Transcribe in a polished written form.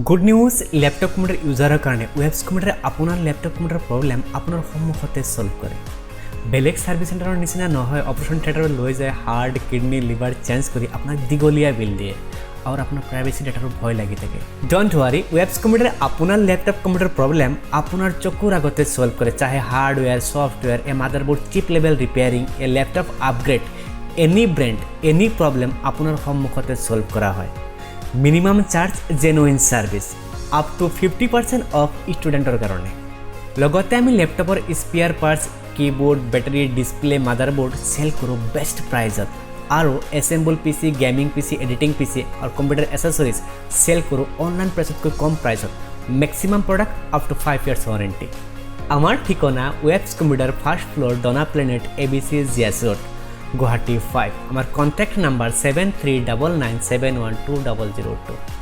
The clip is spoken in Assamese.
গুড নিউজ ল্যাপটপ কম্পিউটাৰ ইউজাৰৰ কাৰণে WepZ Computers আপোনাৰ ল্যাপটপ কম্পিউটাৰ প্ৰব্লেম আপোনাৰ সন্মুখতে সলভ কৰে বেলেগ সাৰ্ভিস চেণ্টাৰৰ নিচিনা নহয় অপাৰেশ্যন থিয়েটাৰত লৈ যায় হাৰ্ট কিডনি লিভাৰ চেঞ্জ কৰি আপোনাক দিগলীয়া বিল দিয়ে আৰু আপোনাৰ প্ৰাইভেচি ডাটাৰ ভয় লাগি থাকে ডোন্ট ওয়াৰি WepZ Computers আপোনাৰ ল্যাপটপ কম্পিউটাৰ প্ৰব্লেম আপোনাৰ চকুৰ আগতে সলভ কৰে চাহে হাৰ্ডৱেৰ সফটৱেৰ এ মাদাৰবোৰ্ড চিপ লেভেল ৰিপেয়াৰিং এ laptop upgrade any brand any problem আপোনাৰ সন্মুখতে সলভ কৰা হয় minimum charge genuine service up to 50% off ষ্টুডেণ্টৰ কাৰণে লগতে আমি ল্যাপটপৰ spare parts keyboard battery display motherboard sell करो बेस्ट प्राइजत और assemble PC gaming PC editing PC और कंप्यूटर एसेसरीज सेल करो ऑनलाइन प्राइस कोई कम प्राइसत maximum product up to 5 years warranty आमार ठिकाना WepZ Computers first floor Dona Planet ABC GS road Guwahati 5 आमार कॉन्टैक्ट नंबर 7399712002